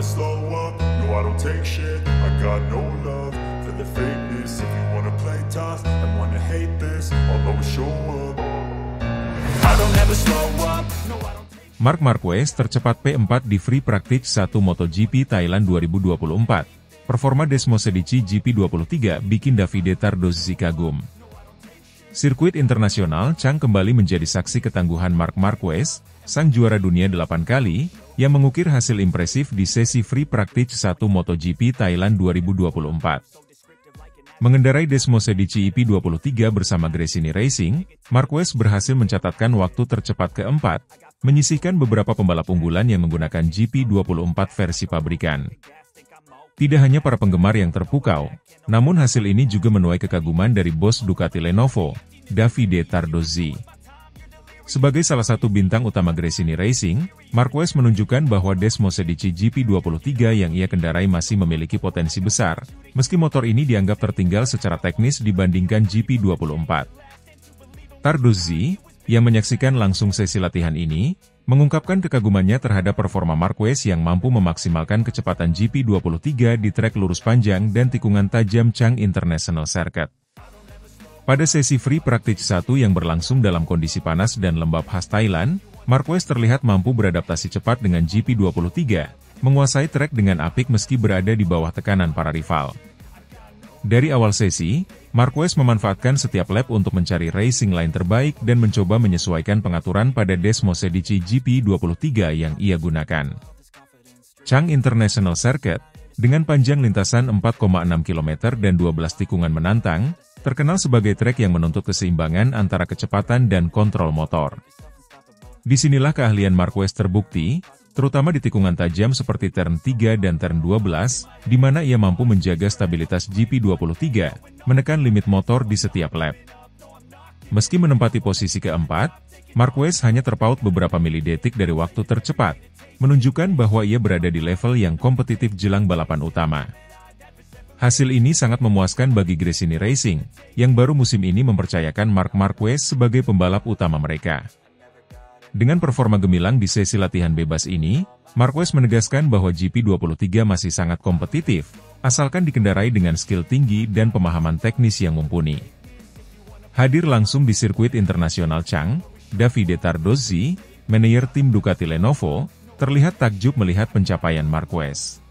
never slow up, no I don't take shit. I got no love for the fakeness. If you wanna play tough and wanna hate this, I'll always show up. I don't ever slow up, no I don't. Marc Marquez tercepat P4 di Free Practice 1 MotoGP Thailand 2024. Performa Desmosedici GP23 bikin Davide Tardozzi kagum. Sirkuit internasional Chang kembali menjadi saksi ketangguhan Marc Marquez, sang juara dunia 8 kali, yang mengukir hasil impresif di sesi Free Practice 1 MotoGP Thailand 2024. Mengendarai Desmosedici EP23 bersama Gresini Racing, Marquez berhasil mencatatkan waktu tercepat keempat, menyisihkan beberapa pembalap unggulan yang menggunakan GP24 versi pabrikan. Tidak hanya para penggemar yang terpukau, namun hasil ini juga menuai kekaguman dari bos Ducati Lenovo, Davide Tardozzi. Sebagai salah satu bintang utama Gresini Racing, Marquez menunjukkan bahwa Desmosedici GP23 yang ia kendarai masih memiliki potensi besar, meski motor ini dianggap tertinggal secara teknis dibandingkan GP24. Tardozzi, yang menyaksikan langsung sesi latihan ini, mengungkapkan kekagumannya terhadap performa Marquez yang mampu memaksimalkan kecepatan GP23 di trek lurus panjang dan tikungan tajam Chang International Circuit. Pada sesi Free Practice 1 yang berlangsung dalam kondisi panas dan lembab khas Thailand, Marquez terlihat mampu beradaptasi cepat dengan GP23, menguasai trek dengan apik meski berada di bawah tekanan para rival. Dari awal sesi, Marquez memanfaatkan setiap lap untuk mencari racing line terbaik dan mencoba menyesuaikan pengaturan pada Desmosedici GP23 yang ia gunakan. Chang International Circuit, dengan panjang lintasan 4,6 km dan 12 tikungan menantang, terkenal sebagai trek yang menuntut keseimbangan antara kecepatan dan kontrol motor. Disinilah keahlian Marquez terbukti, terutama di tikungan tajam seperti turn 3 dan turn 12, di mana ia mampu menjaga stabilitas GP23, menekan limit motor di setiap lap. Meski menempati posisi keempat, Marquez hanya terpaut beberapa milidetik dari waktu tercepat, menunjukkan bahwa ia berada di level yang kompetitif jelang balapan utama. Hasil ini sangat memuaskan bagi Gresini Racing, yang baru musim ini mempercayakan Marc Marquez sebagai pembalap utama mereka. Dengan performa gemilang di sesi latihan bebas ini, Marquez menegaskan bahwa GP23 masih sangat kompetitif, asalkan dikendarai dengan skill tinggi dan pemahaman teknis yang mumpuni. Hadir langsung di sirkuit internasional Chang, Davide Tardozzi, manajer tim Ducati Lenovo, terlihat takjub melihat pencapaian Marquez.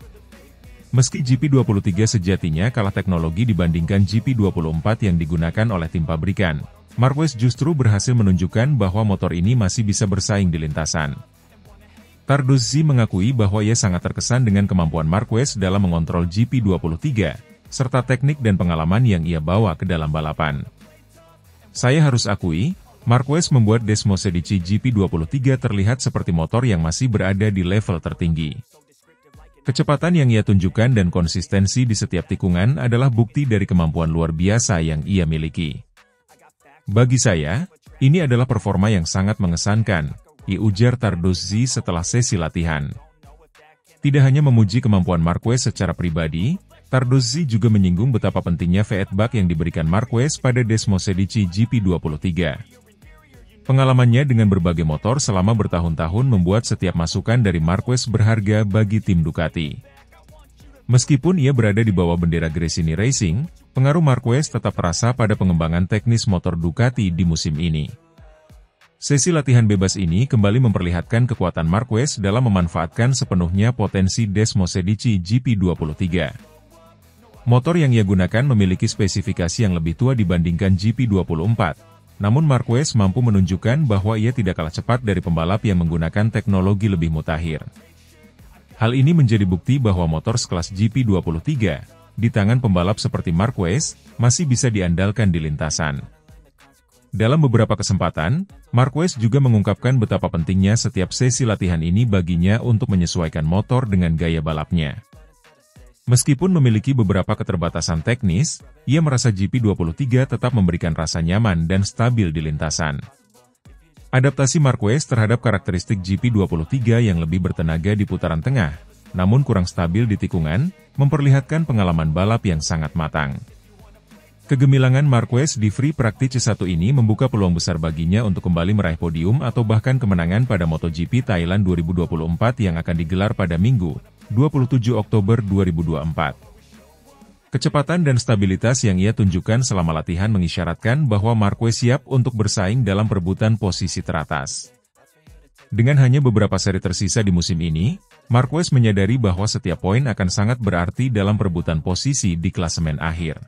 Meski GP23 sejatinya kalah teknologi dibandingkan GP24 yang digunakan oleh tim pabrikan, Marquez justru berhasil menunjukkan bahwa motor ini masih bisa bersaing di lintasan. Tardozzi mengakui bahwa ia sangat terkesan dengan kemampuan Marquez dalam mengontrol GP23, serta teknik dan pengalaman yang ia bawa ke dalam balapan. Saya harus akui, Marquez membuat Desmosedici GP23 terlihat seperti motor yang masih berada di level tertinggi. Kecepatan yang ia tunjukkan dan konsistensi di setiap tikungan adalah bukti dari kemampuan luar biasa yang ia miliki. Bagi saya, ini adalah performa yang sangat mengesankan, ujar Tardozzi setelah sesi latihan. Tidak hanya memuji kemampuan Marquez secara pribadi, Tardozzi juga menyinggung betapa pentingnya feedback yang diberikan Marquez pada Desmosedici GP23. Pengalamannya dengan berbagai motor selama bertahun-tahun membuat setiap masukan dari Marquez berharga bagi tim Ducati. Meskipun ia berada di bawah bendera Gresini Racing, pengaruh Marquez tetap terasa pada pengembangan teknis motor Ducati di musim ini. Sesi latihan bebas ini kembali memperlihatkan kekuatan Marquez dalam memanfaatkan sepenuhnya potensi Desmosedici GP23. Motor yang ia gunakan memiliki spesifikasi yang lebih tua dibandingkan GP24. Namun Marquez mampu menunjukkan bahwa ia tidak kalah cepat dari pembalap yang menggunakan teknologi lebih mutakhir. Hal ini menjadi bukti bahwa motor sekelas GP23, di tangan pembalap seperti Marquez, masih bisa diandalkan di lintasan. Dalam beberapa kesempatan, Marquez juga mengungkapkan betapa pentingnya setiap sesi latihan ini baginya untuk menyesuaikan motor dengan gaya balapnya. Meskipun memiliki beberapa keterbatasan teknis, ia merasa GP23 tetap memberikan rasa nyaman dan stabil di lintasan. Adaptasi Marquez terhadap karakteristik GP23 yang lebih bertenaga di putaran tengah, namun kurang stabil di tikungan, memperlihatkan pengalaman balap yang sangat matang. Kegemilangan Marquez di Free Practice 1 ini membuka peluang besar baginya untuk kembali meraih podium atau bahkan kemenangan pada MotoGP Thailand 2024 yang akan digelar pada Minggu, 27 Oktober 2024. Kecepatan dan stabilitas yang ia tunjukkan selama latihan mengisyaratkan bahwa Marquez siap untuk bersaing dalam perebutan posisi teratas. Dengan hanya beberapa seri tersisa di musim ini, Marquez menyadari bahwa setiap poin akan sangat berarti dalam perebutan posisi di klasemen akhir.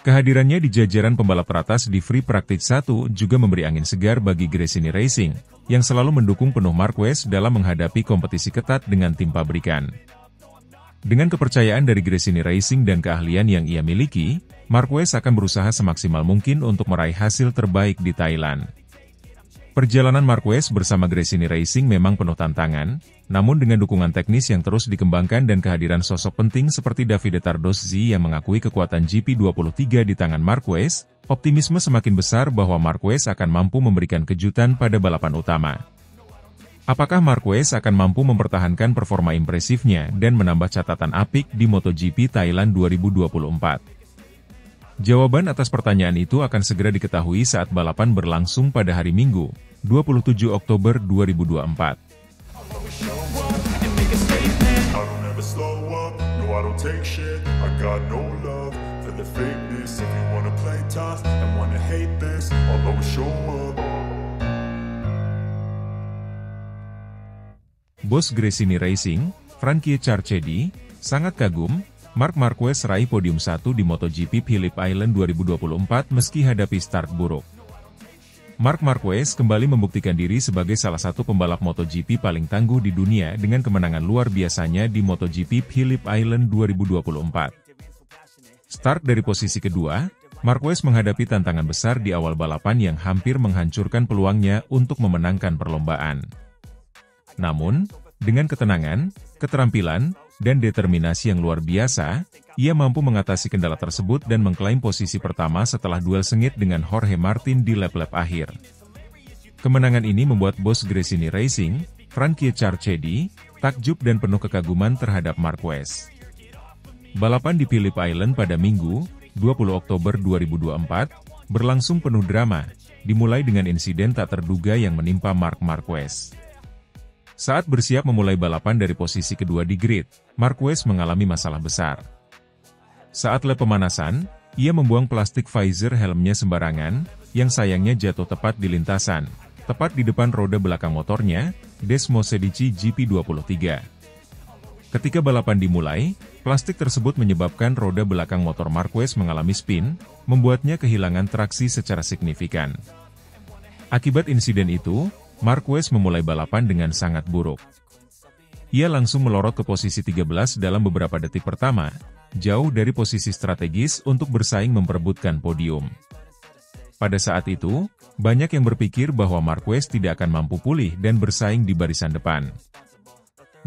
Kehadirannya di jajaran pembalap teratas di Free Practice 1 juga memberi angin segar bagi Gresini Racing, yang selalu mendukung penuh Marquez dalam menghadapi kompetisi ketat dengan tim pabrikan. Dengan kepercayaan dari Gresini Racing dan keahlian yang ia miliki, Marquez akan berusaha semaksimal mungkin untuk meraih hasil terbaik di Thailand. Perjalanan Marquez bersama Gresini Racing memang penuh tantangan, namun dengan dukungan teknis yang terus dikembangkan dan kehadiran sosok penting seperti Davide Tardozzi yang mengakui kekuatan GP23 di tangan Marquez, optimisme semakin besar bahwa Marquez akan mampu memberikan kejutan pada balapan utama. Apakah Marquez akan mampu mempertahankan performa impresifnya dan menambah catatan apik di MotoGP Thailand 2024? Jawaban atas pertanyaan itu akan segera diketahui saat balapan berlangsung pada hari Minggu, 27 Oktober 2024. Bos Gresini Racing, Frankie Carchedi, sangat kagum, Marc Marquez raih podium 1 di MotoGP Phillip Island 2024 meski hadapi start buruk. Marc Marquez kembali membuktikan diri sebagai salah satu pembalap MotoGP paling tangguh di dunia dengan kemenangan luar biasanya di MotoGP Phillip Island 2024. Start dari posisi kedua, Marquez menghadapi tantangan besar di awal balapan yang hampir menghancurkan peluangnya untuk memenangkan perlombaan. Namun, dengan ketenangan, keterampilan, dan determinasi yang luar biasa, ia mampu mengatasi kendala tersebut dan mengklaim posisi pertama setelah duel sengit dengan Jorge Martin di lap-lap akhir. Kemenangan ini membuat bos Gresini Racing, Frankie Carchedi, takjub dan penuh kekaguman terhadap Marquez. Balapan di Phillip Island pada Minggu, 20 Oktober 2024, berlangsung penuh drama, dimulai dengan insiden tak terduga yang menimpa Marc Marquez. Saat bersiap memulai balapan dari posisi kedua di grid, Marquez mengalami masalah besar. Saat lap pemanasan, ia membuang plastik visor helmnya sembarangan, yang sayangnya jatuh tepat di lintasan, tepat di depan roda belakang motornya, Desmosedici GP23. Ketika balapan dimulai, plastik tersebut menyebabkan roda belakang motor Marquez mengalami spin, membuatnya kehilangan traksi secara signifikan. Akibat insiden itu, Marquez memulai balapan dengan sangat buruk. Ia langsung melorot ke posisi 13 dalam beberapa detik pertama, jauh dari posisi strategis untuk bersaing memperebutkan podium. Pada saat itu, banyak yang berpikir bahwa Marquez tidak akan mampu pulih dan bersaing di barisan depan.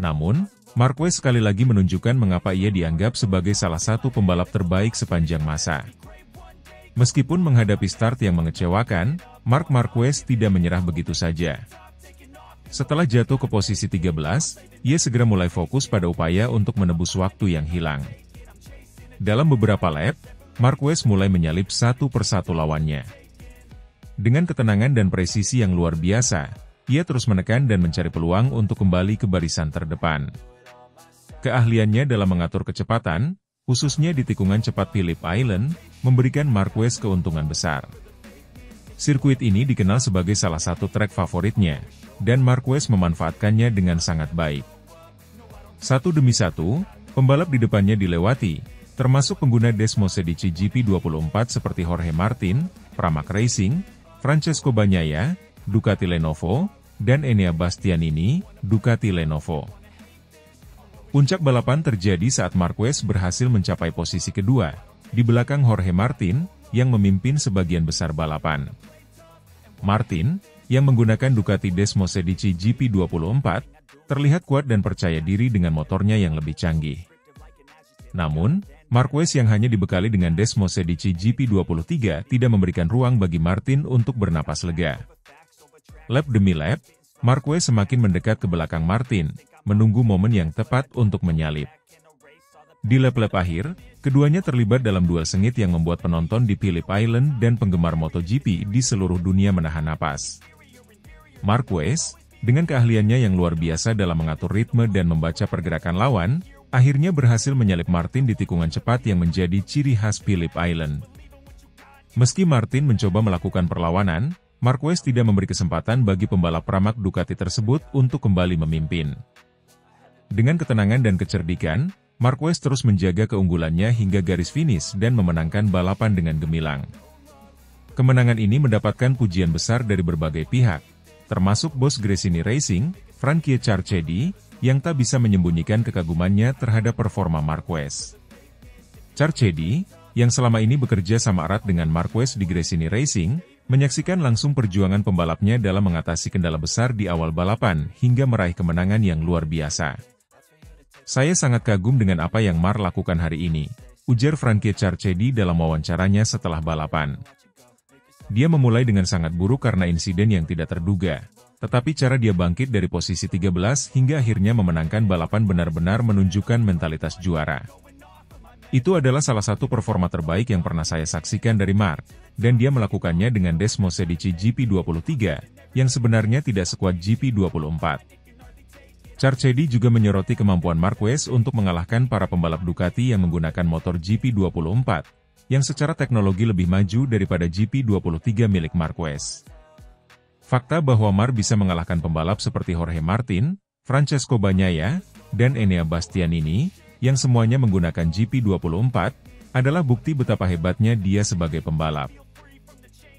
Namun, Marquez sekali lagi menunjukkan mengapa ia dianggap sebagai salah satu pembalap terbaik sepanjang masa. Meskipun menghadapi start yang mengecewakan, Marc Marquez tidak menyerah begitu saja. Setelah jatuh ke posisi 13, ia segera mulai fokus pada upaya untuk menebus waktu yang hilang. Dalam beberapa lap, Marquez mulai menyalip satu persatu lawannya. Dengan ketenangan dan presisi yang luar biasa, ia terus menekan dan mencari peluang untuk kembali ke barisan terdepan. Keahliannya dalam mengatur kecepatan, khususnya di tikungan cepat Phillip Island, memberikan Marquez keuntungan besar. Sirkuit ini dikenal sebagai salah satu trek favoritnya, dan Marquez memanfaatkannya dengan sangat baik. Satu demi satu, pembalap di depannya dilewati, termasuk pengguna Desmosedici GP24 seperti Jorge Martin, Pramac Racing, Francesco Bagnaia, Ducati Lenovo, dan Enea Bastianini, Ducati Lenovo. Puncak balapan terjadi saat Marquez berhasil mencapai posisi kedua, di belakang Jorge Martin, yang memimpin sebagian besar balapan. Martin, yang menggunakan Ducati Desmosedici GP24, terlihat kuat dan percaya diri dengan motornya yang lebih canggih. Namun, Marquez yang hanya dibekali dengan Desmosedici GP23 tidak memberikan ruang bagi Martin untuk bernapas lega. Lap demi lap, Marquez semakin mendekat ke belakang Martin, menunggu momen yang tepat untuk menyalip. Di lap-lap akhir, keduanya terlibat dalam duel sengit yang membuat penonton di Phillip Island dan penggemar MotoGP di seluruh dunia menahan napas. Marquez, Dengan keahliannya yang luar biasa dalam mengatur ritme dan membaca pergerakan lawan, akhirnya berhasil menyalip Martin di tikungan cepat yang menjadi ciri khas Phillip Island. Meski Martin mencoba melakukan perlawanan, Marquez tidak memberi kesempatan bagi pembalap Pramac Ducati tersebut untuk kembali memimpin. Dengan ketenangan dan kecerdikan, Marquez terus menjaga keunggulannya hingga garis finish dan memenangkan balapan dengan gemilang. Kemenangan ini mendapatkan pujian besar dari berbagai pihak, termasuk bos Gresini Racing, Frankie Carchedi, yang tak bisa menyembunyikan kekagumannya terhadap performa Marquez. Carchedi, yang selama ini bekerja sama erat dengan Marquez di Gresini Racing, menyaksikan langsung perjuangan pembalapnya dalam mengatasi kendala besar di awal balapan hingga meraih kemenangan yang luar biasa. "Saya sangat kagum dengan apa yang Mar lakukan hari ini," ujar Frankie Carchedi dalam wawancaranya setelah balapan. "Dia memulai dengan sangat buruk karena insiden yang tidak terduga, tetapi cara dia bangkit dari posisi 13 hingga akhirnya memenangkan balapan benar-benar menunjukkan mentalitas juara. Itu adalah salah satu performa terbaik yang pernah saya saksikan dari Marc, dan dia melakukannya dengan Desmosedici GP23, yang sebenarnya tidak sekuat GP24. Carchedi juga menyoroti kemampuan Marquez untuk mengalahkan para pembalap Ducati yang menggunakan motor GP24, yang secara teknologi lebih maju daripada GP23 milik Marquez. Fakta bahwa Marc bisa mengalahkan pembalap seperti Jorge Martin, Francesco Bagnaia, dan Enea Bastianini, yang semuanya menggunakan GP24, adalah bukti betapa hebatnya dia sebagai pembalap.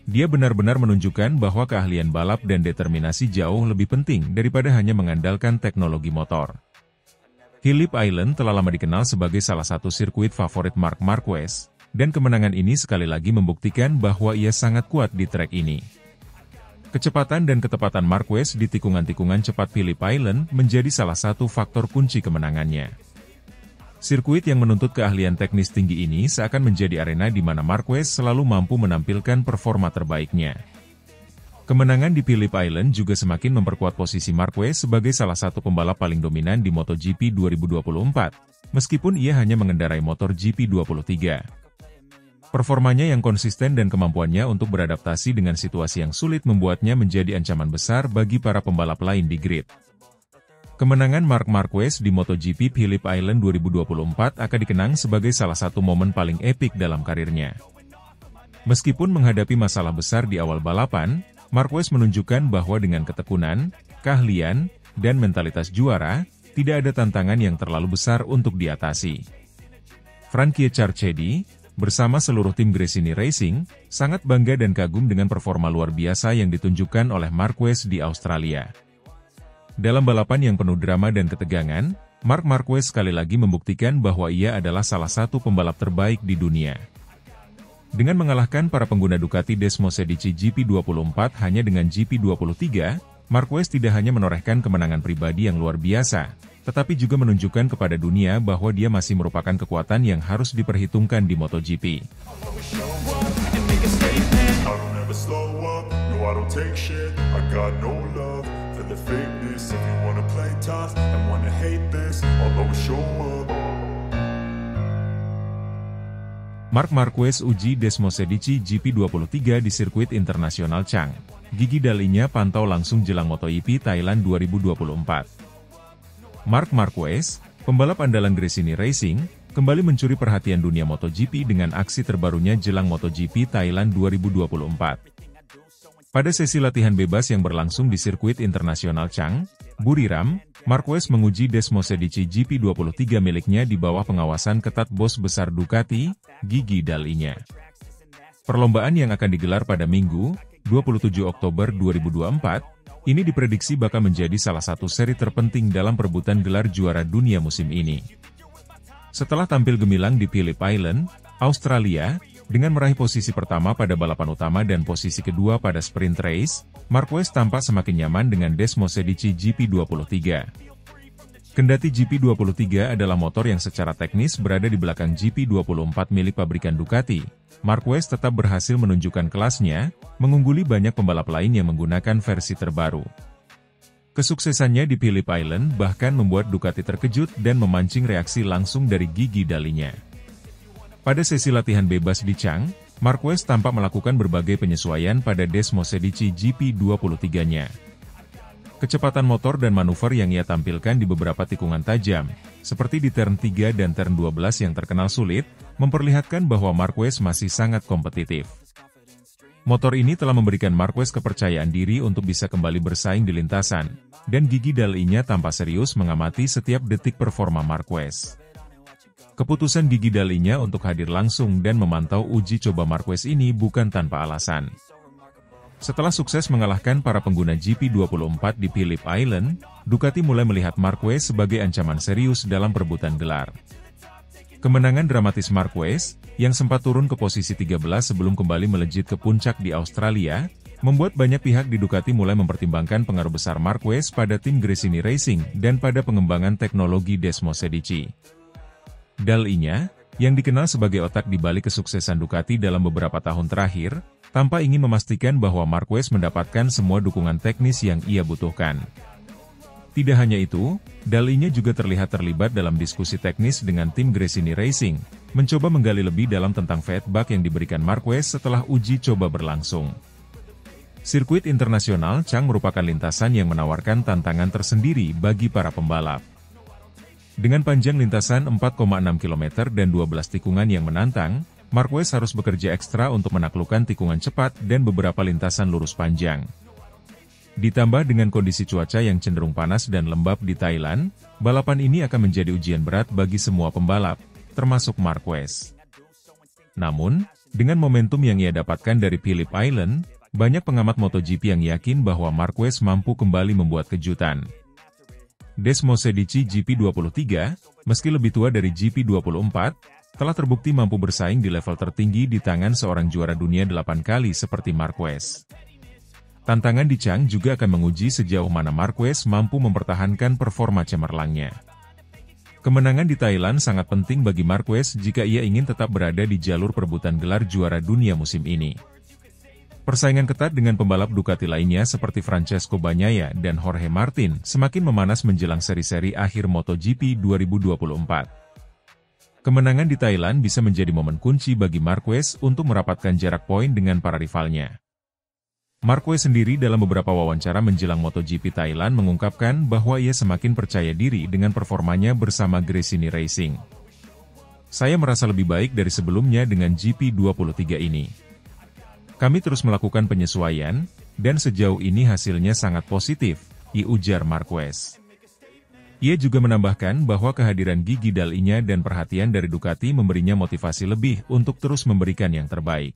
Dia benar-benar menunjukkan bahwa keahlian balap dan determinasi jauh lebih penting daripada hanya mengandalkan teknologi motor. Phillip Island telah lama dikenal sebagai salah satu sirkuit favorit Marc Marquez, dan kemenangan ini sekali lagi membuktikan bahwa ia sangat kuat di trek ini. Kecepatan dan ketepatan Marquez di tikungan-tikungan cepat Phillip Island menjadi salah satu faktor kunci kemenangannya. Sirkuit yang menuntut keahlian teknis tinggi ini seakan menjadi arena di mana Marquez selalu mampu menampilkan performa terbaiknya. Kemenangan di Phillip Island juga semakin memperkuat posisi Marquez sebagai salah satu pembalap paling dominan di MotoGP 2024, meskipun ia hanya mengendarai motor GP23. Performanya yang konsisten dan kemampuannya untuk beradaptasi dengan situasi yang sulit membuatnya menjadi ancaman besar bagi para pembalap lain di grid. Kemenangan Marc Marquez di MotoGP Phillip Island 2024 akan dikenang sebagai salah satu momen paling epik dalam karirnya. Meskipun menghadapi masalah besar di awal balapan, Marquez menunjukkan bahwa dengan ketekunan, keahlian, dan mentalitas juara, tidak ada tantangan yang terlalu besar untuk diatasi. Frankie Carchedi, bersama seluruh tim Gresini Racing, sangat bangga dan kagum dengan performa luar biasa yang ditunjukkan oleh Marquez di Australia. Dalam balapan yang penuh drama dan ketegangan, Marc Marquez sekali lagi membuktikan bahwa ia adalah salah satu pembalap terbaik di dunia. Dengan mengalahkan para pengguna Ducati Desmosedici GP24 hanya dengan GP23, Marquez tidak hanya menorehkan kemenangan pribadi yang luar biasa, tetapi juga menunjukkan kepada dunia bahwa dia masih merupakan kekuatan yang harus diperhitungkan di MotoGP. Marc Marquez uji Desmosedici GP23 di sirkuit internasional Chang. Gigi dalinya pantau langsung jelang MotoGP Thailand 2024. Marc Marquez, pembalap andalan Gresini Racing, kembali mencuri perhatian dunia MotoGP dengan aksi terbarunya jelang MotoGP Thailand 2024. Pada sesi latihan bebas yang berlangsung di sirkuit internasional Chang, Buriram, Marquez menguji Desmosedici GP23 miliknya di bawah pengawasan ketat bos besar Ducati, Gigi Dalinya. Perlombaan yang akan digelar pada Minggu, 27 Oktober 2024, ini diprediksi bakal menjadi salah satu seri terpenting dalam perebutan gelar juara dunia musim ini. Setelah tampil gemilang di Phillip Island, Australia, dengan meraih posisi pertama pada balapan utama dan posisi kedua pada sprint race, Marquez tampak semakin nyaman dengan Desmosedici GP23. Kendati GP23 adalah motor yang secara teknis berada di belakang GP24 milik pabrikan Ducati, Marquez tetap berhasil menunjukkan kelasnya, mengungguli banyak pembalap lain yang menggunakan versi terbaru. Kesuksesannya di Phillip Island bahkan membuat Ducati terkejut dan memancing reaksi langsung dari Gigi Dalinya. Pada sesi latihan bebas di Chang, Marquez tampak melakukan berbagai penyesuaian pada Desmosedici GP23-nya. Kecepatan motor dan manuver yang ia tampilkan di beberapa tikungan tajam, seperti di turn 3 dan turn 12 yang terkenal sulit, memperlihatkan bahwa Marquez masih sangat kompetitif. Motor ini telah memberikan Marquez kepercayaan diri untuk bisa kembali bersaing di lintasan, dan Gigi Dall'E-nya tampak serius mengamati setiap detik performa Marquez. Keputusan Gigi Dall'E-nya untuk hadir langsung dan memantau uji coba Marquez ini bukan tanpa alasan. Setelah sukses mengalahkan para pengguna GP24 di Phillip Island, Ducati mulai melihat Marquez sebagai ancaman serius dalam perebutan gelar. Kemenangan dramatis Marquez, yang sempat turun ke posisi 13 sebelum kembali melejit ke puncak di Australia, membuat banyak pihak di Ducati mulai mempertimbangkan pengaruh besar Marquez pada tim Gresini Racing dan pada pengembangan teknologi Desmosedici. Dall'E-nya, yang dikenal sebagai otak di balik kesuksesan Ducati dalam beberapa tahun terakhir, tanpa ingin memastikan bahwa Marquez mendapatkan semua dukungan teknis yang ia butuhkan. Tidak hanya itu, Dall'E-nya juga terlihat terlibat dalam diskusi teknis dengan tim Gresini Racing, mencoba menggali lebih dalam tentang feedback yang diberikan Marquez setelah uji coba berlangsung. Sirkuit internasional Chang merupakan lintasan yang menawarkan tantangan tersendiri bagi para pembalap. Dengan panjang lintasan 4,6 km dan 12 tikungan yang menantang, Marquez harus bekerja ekstra untuk menaklukkan tikungan cepat dan beberapa lintasan lurus panjang. Ditambah dengan kondisi cuaca yang cenderung panas dan lembab di Thailand, balapan ini akan menjadi ujian berat bagi semua pembalap, termasuk Marquez. Namun, dengan momentum yang ia dapatkan dari Phillip Island, banyak pengamat MotoGP yang yakin bahwa Marquez mampu kembali membuat kejutan. Desmosedici GP23, meski lebih tua dari GP24, telah terbukti mampu bersaing di level tertinggi di tangan seorang juara dunia 8 kali seperti Marquez. Tantangan di Chang juga akan menguji sejauh mana Marquez mampu mempertahankan performa cemerlangnya. Kemenangan di Thailand sangat penting bagi Marquez jika ia ingin tetap berada di jalur perebutan gelar juara dunia musim ini. Persaingan ketat dengan pembalap Ducati lainnya seperti Francesco Bagnaia dan Jorge Martin semakin memanas menjelang seri-seri akhir MotoGP 2024. Kemenangan di Thailand bisa menjadi momen kunci bagi Marquez untuk merapatkan jarak poin dengan para rivalnya. Marquez sendiri dalam beberapa wawancara menjelang MotoGP Thailand mengungkapkan bahwa ia semakin percaya diri dengan performanya bersama Gresini Racing. Saya merasa lebih baik dari sebelumnya dengan GP23 ini. Kami terus melakukan penyesuaian, dan sejauh ini hasilnya sangat positif, ujar Marquez. Ia juga menambahkan bahwa kehadiran Gigi Dall'E-nya dan perhatian dari Ducati memberinya motivasi lebih untuk terus memberikan yang terbaik.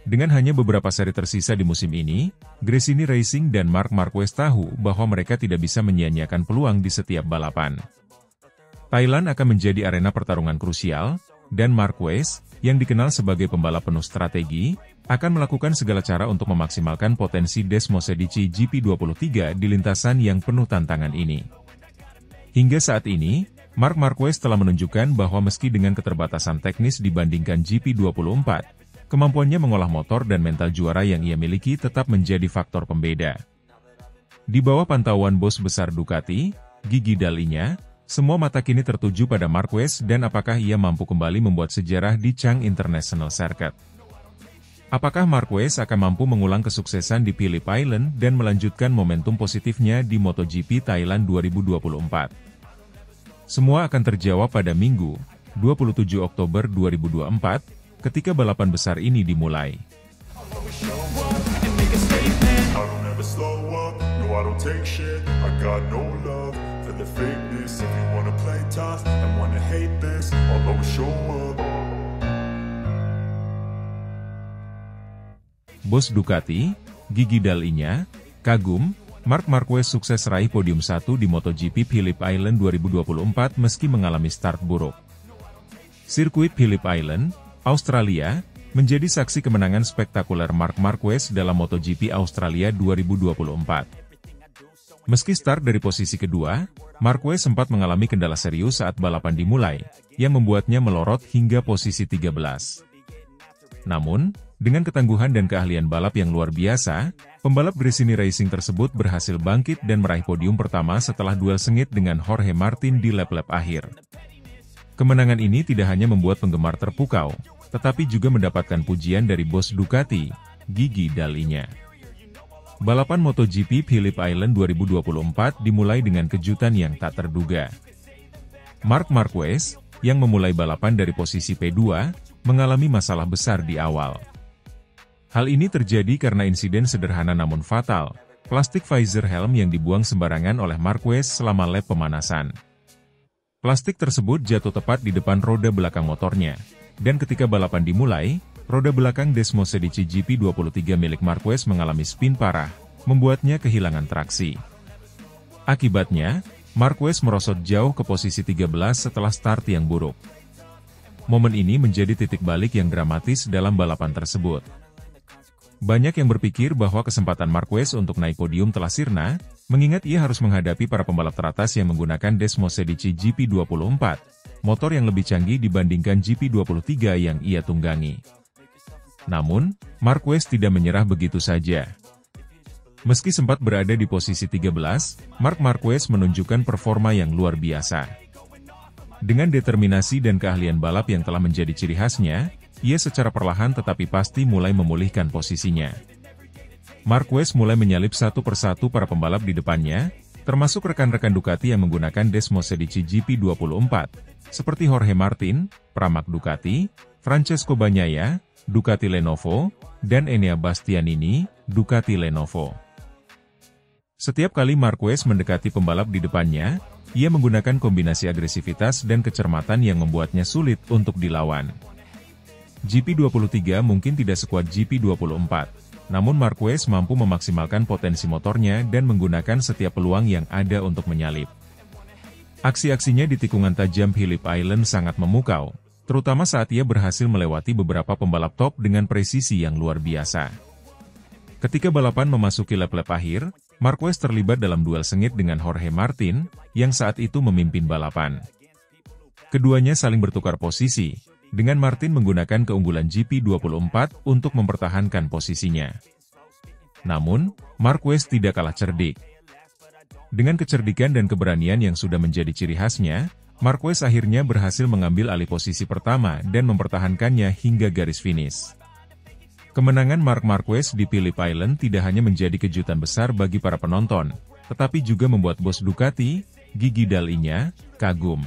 Dengan hanya beberapa seri tersisa di musim ini, Gresini Racing dan Marc Marquez tahu bahwa mereka tidak bisa menyia-nyiakan peluang di setiap balapan. Thailand akan menjadi arena pertarungan krusial, dan Marquez, yang dikenal sebagai pembalap penuh strategi, akan melakukan segala cara untuk memaksimalkan potensi Desmosedici GP23 di lintasan yang penuh tantangan ini. Hingga saat ini, Marc Marquez telah menunjukkan bahwa meski dengan keterbatasan teknis dibandingkan GP24, kemampuannya mengolah motor dan mental juara yang ia miliki tetap menjadi faktor pembeda. Di bawah pantauan bos besar Ducati, Gigi Dall'E-nya, semua mata kini tertuju pada Marquez dan apakah ia mampu kembali membuat sejarah di Chang International Circuit. Apakah Marquez akan mampu mengulang kesuksesan di Phillip Island dan melanjutkan momentum positifnya di MotoGP Thailand 2024? Semua akan terjawab pada Minggu, 27 Oktober 2024, ketika balapan besar ini dimulai. Bos Ducati, Gigi Dall'E-nya, kagum, Marc Marquez sukses raih podium 1 di MotoGP Phillip Island 2024 meski mengalami start buruk. Sirkuit Phillip Island, Australia, menjadi saksi kemenangan spektakuler Marc Marquez dalam MotoGP Australia 2024. Meski start dari posisi kedua, Marquez sempat mengalami kendala serius saat balapan dimulai, yang membuatnya melorot hingga posisi 13. Namun, dengan ketangguhan dan keahlian balap yang luar biasa, pembalap Gresini Racing tersebut berhasil bangkit dan meraih podium pertama setelah duel sengit dengan Jorge Martin di lap-lap akhir. Kemenangan ini tidak hanya membuat penggemar terpukau, tetapi juga mendapatkan pujian dari bos Ducati, Gigi Dall'E-nya. Balapan MotoGP Phillip Island 2024 dimulai dengan kejutan yang tak terduga. Marc Marquez, yang memulai balapan dari posisi P2, mengalami masalah besar di awal. Hal ini terjadi karena insiden sederhana namun fatal, plastik visor helm yang dibuang sembarangan oleh Marquez selama lap pemanasan. Plastik tersebut jatuh tepat di depan roda belakang motornya, dan ketika balapan dimulai, roda belakang Desmosedici GP23 milik Marquez mengalami spin parah, membuatnya kehilangan traksi. Akibatnya, Marquez merosot jauh ke posisi 13 setelah start yang buruk. Momen ini menjadi titik balik yang dramatis dalam balapan tersebut. Banyak yang berpikir bahwa kesempatan Marquez untuk naik podium telah sirna, mengingat ia harus menghadapi para pembalap teratas yang menggunakan Desmosedici GP24, motor yang lebih canggih dibandingkan GP23 yang ia tunggangi. Namun, Marquez tidak menyerah begitu saja. Meski sempat berada di posisi 13, Marc Marquez menunjukkan performa yang luar biasa. Dengan determinasi dan keahlian balap yang telah menjadi ciri khasnya, ia secara perlahan tetapi pasti mulai memulihkan posisinya. Marquez mulai menyalip satu persatu para pembalap di depannya, termasuk rekan-rekan Ducati yang menggunakan Desmosedici GP24, seperti Jorge Martin, Pramac Ducati, Francesco Bagnaia, Ducati Lenovo, dan Enea Bastianini, Ducati Lenovo. Setiap kali Marquez mendekati pembalap di depannya, ia menggunakan kombinasi agresivitas dan kecermatan yang membuatnya sulit untuk dilawan. GP23 mungkin tidak sekuat GP24, namun Marquez mampu memaksimalkan potensi motornya dan menggunakan setiap peluang yang ada untuk menyalip. Aksi-aksinya di tikungan tajam Phillip Island sangat memukau, terutama saat ia berhasil melewati beberapa pembalap top dengan presisi yang luar biasa. Ketika balapan memasuki lap-lap akhir, Marquez terlibat dalam duel sengit dengan Jorge Martin, yang saat itu memimpin balapan. Keduanya saling bertukar posisi, dengan Martin menggunakan keunggulan GP24 untuk mempertahankan posisinya. Namun, Marquez tidak kalah cerdik. Dengan kecerdikan dan keberanian yang sudah menjadi ciri khasnya, Marquez akhirnya berhasil mengambil alih posisi pertama dan mempertahankannya hingga garis finish. Kemenangan Marc Marquez di Phillip Island tidak hanya menjadi kejutan besar bagi para penonton, tetapi juga membuat bos Ducati, Gigi Dall'Igna, kagum.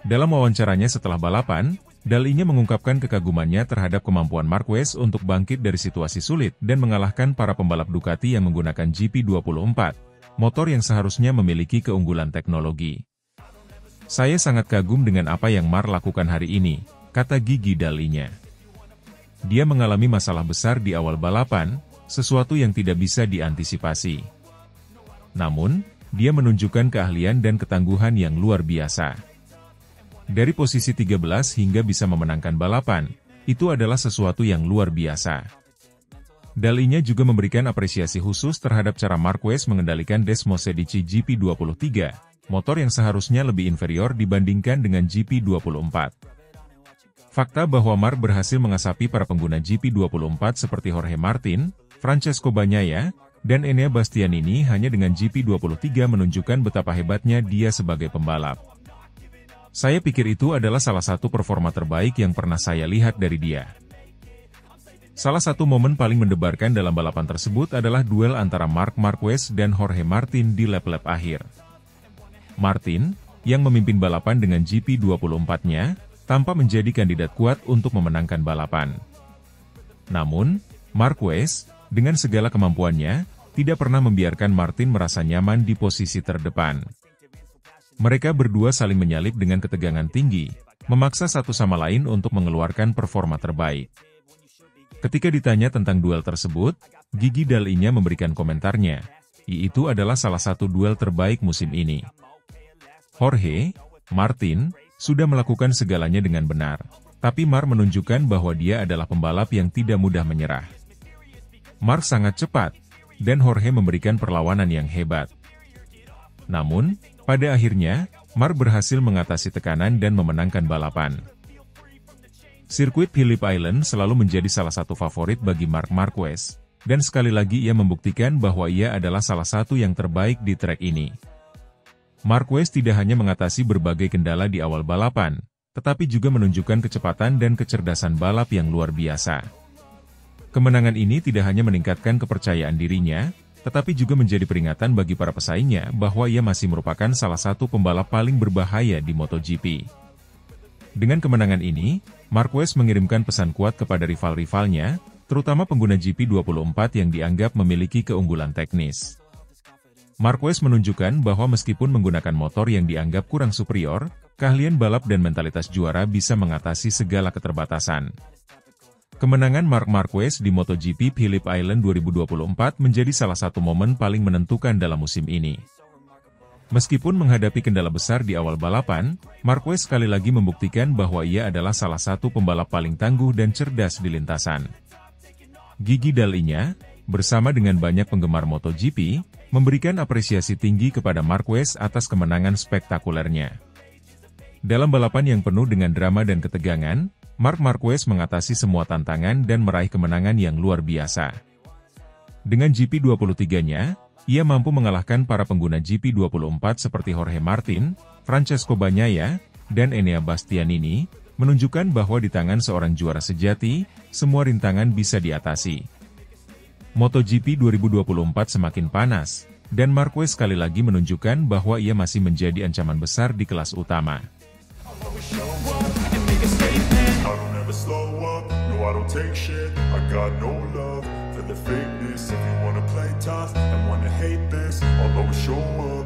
Dalam wawancaranya setelah balapan, Dall'Igna mengungkapkan kekagumannya terhadap kemampuan Marquez untuk bangkit dari situasi sulit dan mengalahkan para pembalap Ducati yang menggunakan GP24, motor yang seharusnya memiliki keunggulan teknologi. Saya sangat kagum dengan apa yang Marc lakukan hari ini, kata Gigi Dall'Igna. Dia mengalami masalah besar di awal balapan, sesuatu yang tidak bisa diantisipasi. Namun, dia menunjukkan keahlian dan ketangguhan yang luar biasa. Dari posisi 13 hingga bisa memenangkan balapan, itu adalah sesuatu yang luar biasa. Dall'Igna juga memberikan apresiasi khusus terhadap cara Marquez mengendalikan Desmosedici GP23, motor yang seharusnya lebih inferior dibandingkan dengan GP24. Fakta bahwa Marc berhasil mengasapi para pengguna GP24 seperti Jorge Martin, Francesco Bagnaia, dan Enea Bastianini hanya dengan GP23 menunjukkan betapa hebatnya dia sebagai pembalap. Saya pikir itu adalah salah satu performa terbaik yang pernah saya lihat dari dia. Salah satu momen paling mendebarkan dalam balapan tersebut adalah duel antara Marc Marquez dan Jorge Martin di lap-lap akhir. Martin, yang memimpin balapan dengan GP24-nya, tampak menjadi kandidat kuat untuk memenangkan balapan. Namun, Marquez, dengan segala kemampuannya, tidak pernah membiarkan Martin merasa nyaman di posisi terdepan. Mereka berdua saling menyalip dengan ketegangan tinggi, memaksa satu sama lain untuk mengeluarkan performa terbaik. Ketika ditanya tentang duel tersebut, Gigi Dall'Igna memberikan komentarnya, yaitu adalah salah satu duel terbaik musim ini. Jorge Martin sudah melakukan segalanya dengan benar, tapi Marc menunjukkan bahwa dia adalah pembalap yang tidak mudah menyerah. Marc sangat cepat, dan Jorge memberikan perlawanan yang hebat. Namun, pada akhirnya, Marc berhasil mengatasi tekanan dan memenangkan balapan. Sirkuit Phillip Island selalu menjadi salah satu favorit bagi Marc Marquez, dan sekali lagi ia membuktikan bahwa ia adalah salah satu yang terbaik di trek ini. Marquez tidak hanya mengatasi berbagai kendala di awal balapan, tetapi juga menunjukkan kecepatan dan kecerdasan balap yang luar biasa. Kemenangan ini tidak hanya meningkatkan kepercayaan dirinya, tetapi juga menjadi peringatan bagi para pesaingnya bahwa ia masih merupakan salah satu pembalap paling berbahaya di MotoGP. Dengan kemenangan ini, Marquez mengirimkan pesan kuat kepada rival-rivalnya, terutama pengguna GP24 yang dianggap memiliki keunggulan teknis. Marquez menunjukkan bahwa meskipun menggunakan motor yang dianggap kurang superior, keahlian balap dan mentalitas juara bisa mengatasi segala keterbatasan. Kemenangan Marc Marquez di MotoGP Phillip Island 2024 menjadi salah satu momen paling menentukan dalam musim ini. Meskipun menghadapi kendala besar di awal balapan, Marquez sekali lagi membuktikan bahwa ia adalah salah satu pembalap paling tangguh dan cerdas di lintasan. Gigi Dalinya, bersama dengan banyak penggemar MotoGP, memberikan apresiasi tinggi kepada Marquez atas kemenangan spektakulernya. Dalam balapan yang penuh dengan drama dan ketegangan, Marc Marquez mengatasi semua tantangan dan meraih kemenangan yang luar biasa. Dengan GP23-nya, ia mampu mengalahkan para pengguna GP24 seperti Jorge Martin, Francesco Bagnaia, dan Enea Bastianini, menunjukkan bahwa di tangan seorang juara sejati, semua rintangan bisa diatasi. MotoGP 2024 semakin panas, dan Marquez sekali lagi menunjukkan bahwa ia masih menjadi ancaman besar di kelas utama. If you wanna play tough and wanna hate this, I'll always show up.